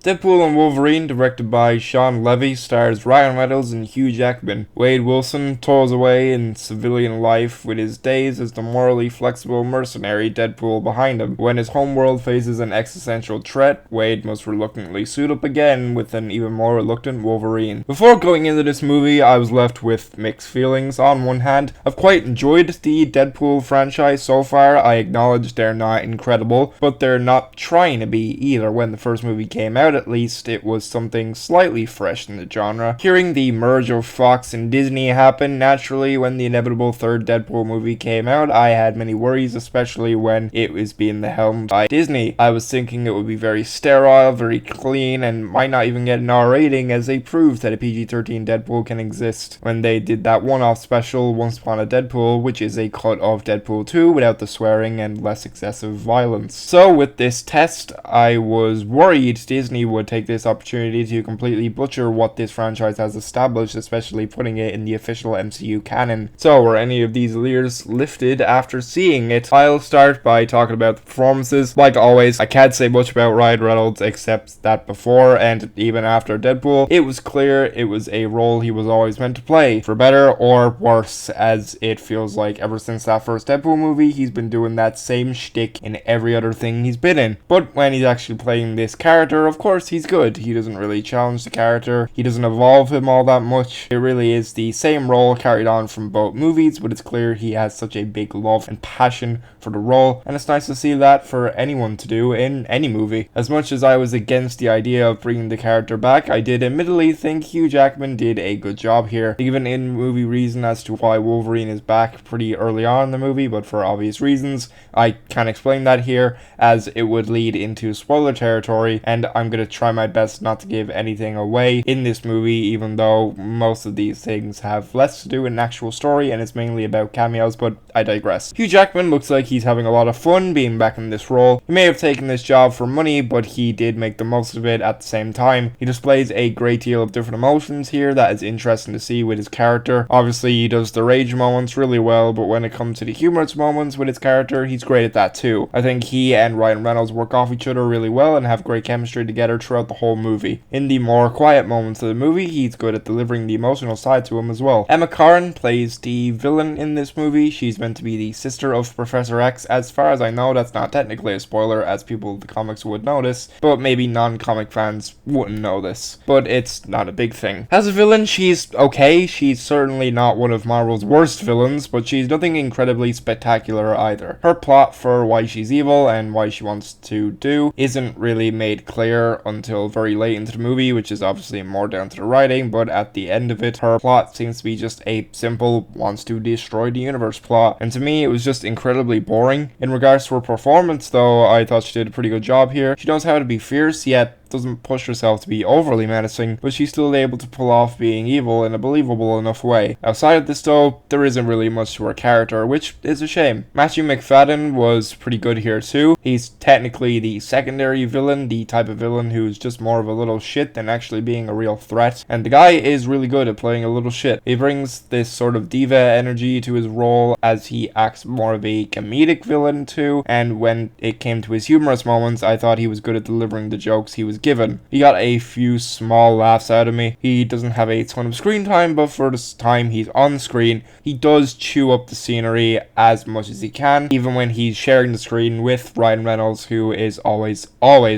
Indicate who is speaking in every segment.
Speaker 1: Deadpool and Wolverine, directed by Shawn Levy, stars Ryan Reynolds and Hugh Jackman. Wade Wilson toils away in civilian life with his days as the morally flexible mercenary Deadpool behind him. When his homeworld faces an existential threat, Wade must reluctantly suit up again with an even more reluctant Wolverine. Before going into this movie, I was left with mixed feelings. On one hand, I've quite enjoyed the Deadpool franchise so far. I acknowledge they're not incredible, but they're not trying to be either. When the first movie came out, at least, it was something slightly fresh in the genre. Hearing the merge of Fox and Disney happen, naturally, when the inevitable third Deadpool movie came out, I had many worries, especially when it was being helmed by Disney. I was thinking it would be very sterile, very clean, and might not even get an R rating, as they proved that a PG-13 Deadpool can exist when they did that one-off special Once Upon a Deadpool, which is a cut of Deadpool 2 without the swearing and less excessive violence. So with this test, I was worried Disney would take this opportunity to completely butcher what this franchise has established, especially putting it in the official MCU canon. So were any of these layers lifted after seeing it? I'll start by talking about the performances. Like always, I can't say much about Ryan Reynolds except that before and even after Deadpool, it was clear it was a role he was always meant to play, for better or worse, as it feels like ever since that first Deadpool movie, he's been doing that same shtick in every other thing he's been in. But when he's actually playing this character, of course he's good. He doesn't really challenge the character, he doesn't evolve him all that much. It really is the same role carried on from both movies, but it's clear he has such a big love and passion for the role, and it's nice to see that for anyone to do in any movie. As much as I was against the idea of bringing the character back, I did admittedly think Hugh Jackman did a good job here. They give an in-movie reason as to why Wolverine is back pretty early on in the movie, but for obvious reasons, I can't explain that here, as it would lead into spoiler territory, and I'm gonna try my best not to give anything away in this movie, even though most of these things have less to do with an actual story, and it's mainly about cameos, but I digress. Hugh Jackman looks like he's having a lot of fun being back in this role. He may have taken this job for money, but he did make the most of it at the same time. He displays a great deal of different emotions here that is interesting to see with his character. Obviously, he does the rage moments really well, but when it comes to the humorous moments with his character, he's great at that too. I think he and Ryan Reynolds work off each other really well and have great chemistry together throughout the whole movie. In the more quiet moments of the movie, he's good at delivering the emotional side to him as well. Emma Corrin plays the villain in this movie. She's meant to be the sister of Professor X. As far as I know, that's not technically a spoiler, as people of the comics would notice, but maybe non-comic fans wouldn't know this. But it's not a big thing. As a villain, she's okay. She's certainly not one of Marvel's worst villains, but she's nothing incredibly spectacular either. Her plot for why she's evil and why she wants to do isn't really made clear until very late into the movie, which is obviously more down to the writing, but at the end of it, her plot seems to be just a simple wants to destroy the universe plot, and to me it was just incredibly boring. In regards to her performance though, I thought she did a pretty good job here. She knows how to be fierce, yet doesn't push herself to be overly menacing, but she's still able to pull off being evil in a believable enough way. Outside of this though, there isn't really much to her character, which is a shame. Matthew Macfadyen was pretty good here too. He's technically the secondary villain, the type of villain who's just more of a little shit than actually being a real threat, and the guy is really good at playing a little shit. He brings this sort of diva energy to his role as he acts more of a comedic villain too, and when it came to his humorous moments, I thought he was good at delivering the jokes he was given. He got a few small laughs out of me. He doesn't have a ton of screen time, but for the time he's on screen, he does chew up the scenery as much as he can, even when he's sharing the screen with Ryan Reynolds, who is always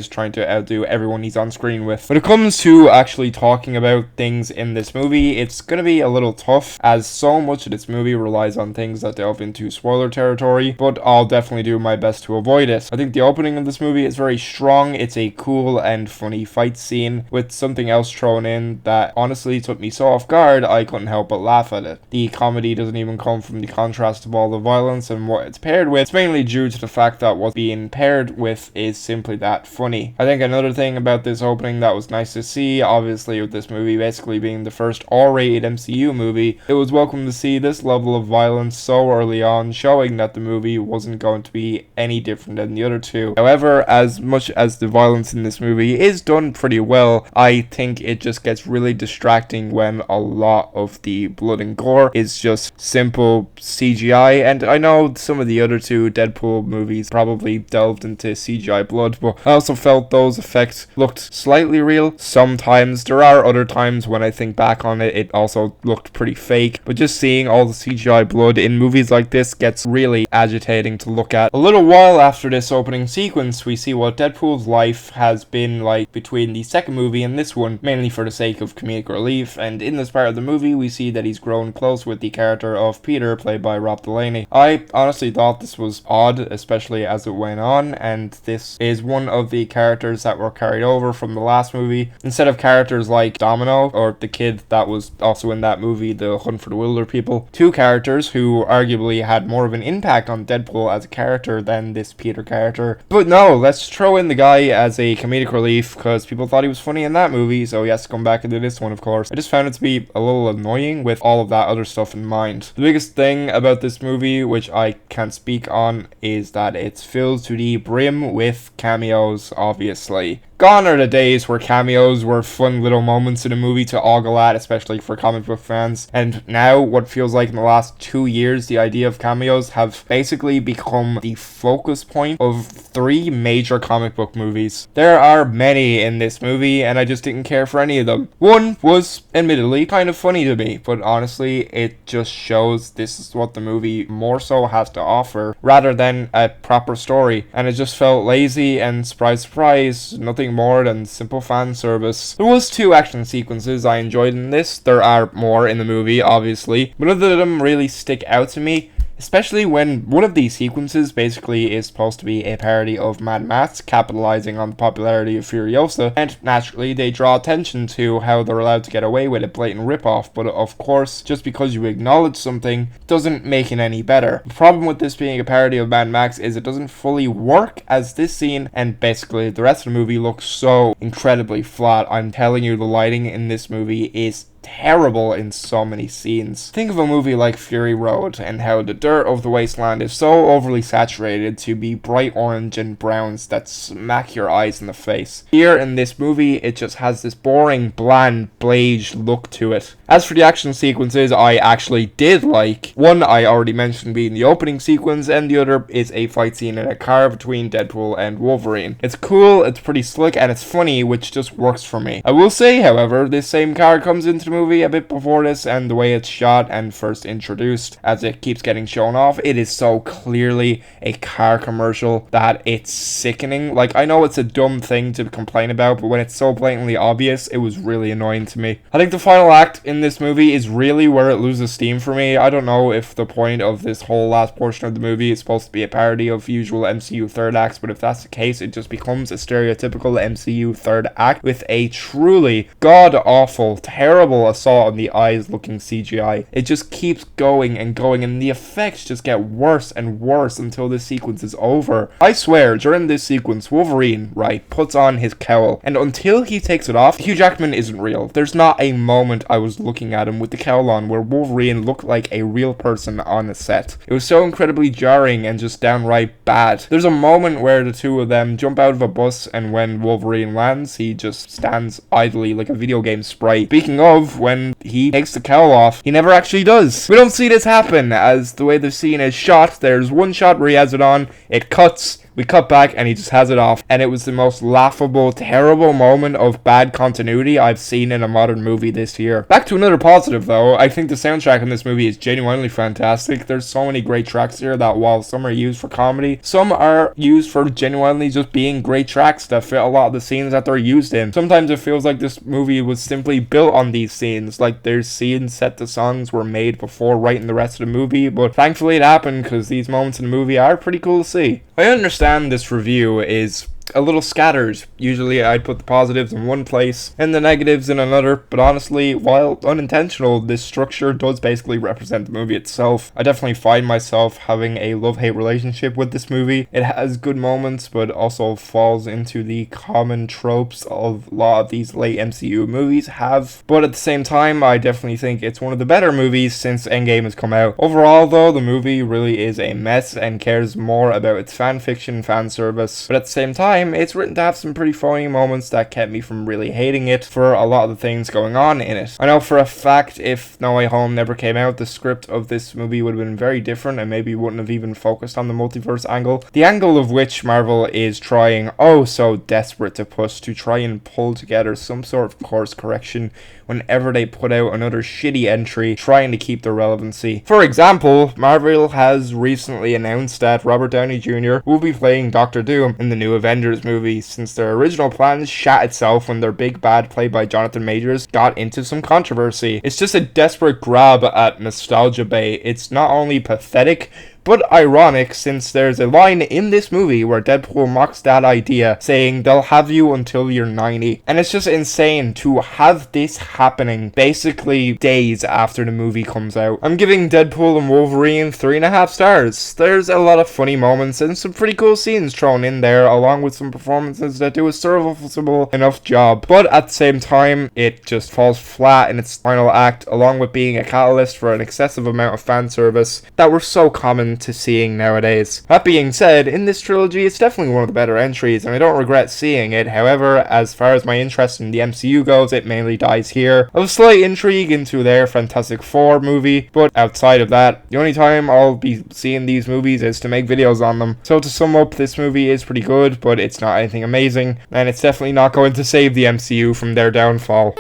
Speaker 1: trying to outdo everyone he's on screen with. When it comes to actually talking about things in this movie, it's gonna be a little tough, as so much of this movie relies on things that delve into spoiler territory, but I'll definitely do my best to avoid it. I think the opening of this movie is very strong. It's a cool and funny fight scene with something else thrown in that honestly took me so off guard I couldn't help but laugh at it. The comedy doesn't even come from the contrast of all the violence and what it's paired with. It's mainly due to the fact that what's being paired with is simply that funny. I think another thing about this opening that was nice to see, obviously with this movie basically being the first R-rated MCU movie, it was welcome to see this level of violence so early on, showing that the movie wasn't going to be any different than the other two. However, as much as the violence in this movie is done pretty well. I think it just gets really distracting when a lot of the blood and gore is just simple CGI, and I know some of the other two Deadpool movies probably delved into CGI blood, but I also felt those effects looked slightly real sometimes. There are other times when I think back on it, it also looked pretty fake, but just seeing all the CGI blood in movies like this gets really agitating to look at. A little while after this opening sequence, we see what Deadpool's life has been like between the second movie and this one, mainly for the sake of comedic relief, and in this part of the movie we see that he's grown close with the character of Peter, played by Delaney. I honestly thought this was odd, especially as it went on, and this is one of the characters that were carried over from the last movie. Instead of characters like Domino, or the kid that was also in that movie, The Hunt for the Wilder People, two characters who arguably had more of an impact on Deadpool as a character than this Peter character. But no, let's throw in the guy as a comedic relief, because people thought he was funny in that movie, so he has to come back into this one, of course. I just found it to be a little annoying with all of that other stuff in mind. The biggest thing about this movie, which I can't speak on, is that it's filled to the brim with cameos, obviously. Gone are the days where cameos were fun little moments in a movie to ogle at, especially for comic book fans. And now, what feels like in the last 2 years, the idea of cameos have basically become the focus point of 3 major comic book movies. There are many in this movie, and I just didn't care for any of them. One was, admittedly, kind of funny to me, but honestly, it just shows this is what the movie more so has to offer, rather than a proper story. And it just felt lazy, and surprise, surprise, nothing more than simple fan service. There was 2 action sequences I enjoyed in this. There are more in the movie, obviously, but none of them really stick out to me. Especially when one of these sequences basically is supposed to be a parody of Mad Max, capitalizing on the popularity of Furiosa, and naturally they draw attention to how they're allowed to get away with a blatant ripoff, but of course, just because you acknowledge something doesn't make it any better. The problem with this being a parody of Mad Max is it doesn't fully work as this scene, and basically the rest of the movie looks so incredibly flat. I'm telling you, the lighting in this movie is terrible in so many scenes. Think of a movie like Fury Road and how the dirt of the wasteland is so overly saturated to be bright orange and browns that smack your eyes in the face. Here in this movie, it just has this boring, bland, beige look to it. As for the action sequences, I actually did like. One I already mentioned being the opening sequence, and the other is a fight scene in a car between Deadpool and Wolverine. It's cool, it's pretty slick, and it's funny, which just works for me. I will say, however, this same car comes into the movie a bit before this, and the way it's shot and first introduced as it keeps getting shown off, it is so clearly a car commercial that it's sickening. Like, I know it's a dumb thing to complain about, but when it's so blatantly obvious, it was really annoying to me. I think the final act in this movie is really where it loses steam for me. I don't know if the point of this whole last portion of the movie is supposed to be a parody of usual MCU third acts, but if that's the case, it just becomes a stereotypical MCU third act with a truly god-awful, terrible assault on the eyes looking CGI. It just keeps going and going, and the effects just get worse and worse until this sequence is over. I swear, during this sequence, Wolverine, right, puts on his cowl, and until he takes it off, Hugh Jackman isn't real. There's not a moment I was looking at him with the cowl on where Wolverine looked like a real person on a set. It was so incredibly jarring and just downright bad. There's a moment where the two of them jump out of a bus, and when Wolverine lands, he just stands idly like a video game sprite. Speaking of, when he takes the cowl off, he never actually does. We don't see this happen, as the way the scene is shot, there's one shot where he has it on, it cuts, we cut back, and he just has it off, and it was the most laughable, terrible moment of bad continuity I've seen in a modern movie this year. Back to another positive though, I think the soundtrack in this movie is genuinely fantastic. There's so many great tracks here that while some are used for comedy, some are used for genuinely just being great tracks that fit a lot of the scenes that they're used in. Sometimes it feels like this movie was simply built on these scenes, like there's scenes set to songs were made before writing the rest of the movie, but thankfully it happened because these moments in the movie are pretty cool to see. I understand this review is a little scattered. Usually I'd put the positives in one place and the negatives in another, but honestly, while unintentional, this structure does basically represent the movie itself. I definitely find myself having a love-hate relationship with this movie. It has good moments, but also falls into the common tropes of a lot of these late MCU movies have. But at the same time, I definitely think it's one of the better movies since Endgame has come out. Overall though, the movie really is a mess and cares more about its fan fiction, fan service, but at the same time, time, it's written to have some pretty funny moments that kept me from really hating it for a lot of the things going on in it. I know for a fact if No Way Home never came out, the script of this movie would have been very different and maybe wouldn't have even focused on the multiverse angle. The angle of which Marvel is trying oh so desperate to push to try and pull together some sort of course correction whenever they put out another shitty entry trying to keep their relevancy. For example, Marvel has recently announced that Robert Downey Jr. will be playing Doctor Doom in the new Avengers movie, since their original plans shat itself when their big bad played by Jonathan Majors got into some controversy. It's just a desperate grab at nostalgia bait. It's not only pathetic, but ironic, since there's a line in this movie where Deadpool mocks that idea, saying they'll have you until you're 90. And it's just insane to have this happening basically days after the movie comes out. I'm giving Deadpool and Wolverine 3.5 stars. There's a lot of funny moments and some pretty cool scenes thrown in there, along with some performances that do a serviceable enough job. But at the same time, it just falls flat in its final act, along with being a catalyst for an excessive amount of fan service that we're so common to seeing nowadays. That being said, in this trilogy, it's definitely one of the better entries, and I don't regret seeing it. However, as far as my interest in the MCU goes, it mainly dies here. Of slight intrigue into their Fantastic Four movie, but outside of that, the only time I'll be seeing these movies is to make videos on them. So to sum up, this movie is pretty good, but it's not anything amazing, and it's definitely not going to save the MCU from their downfall.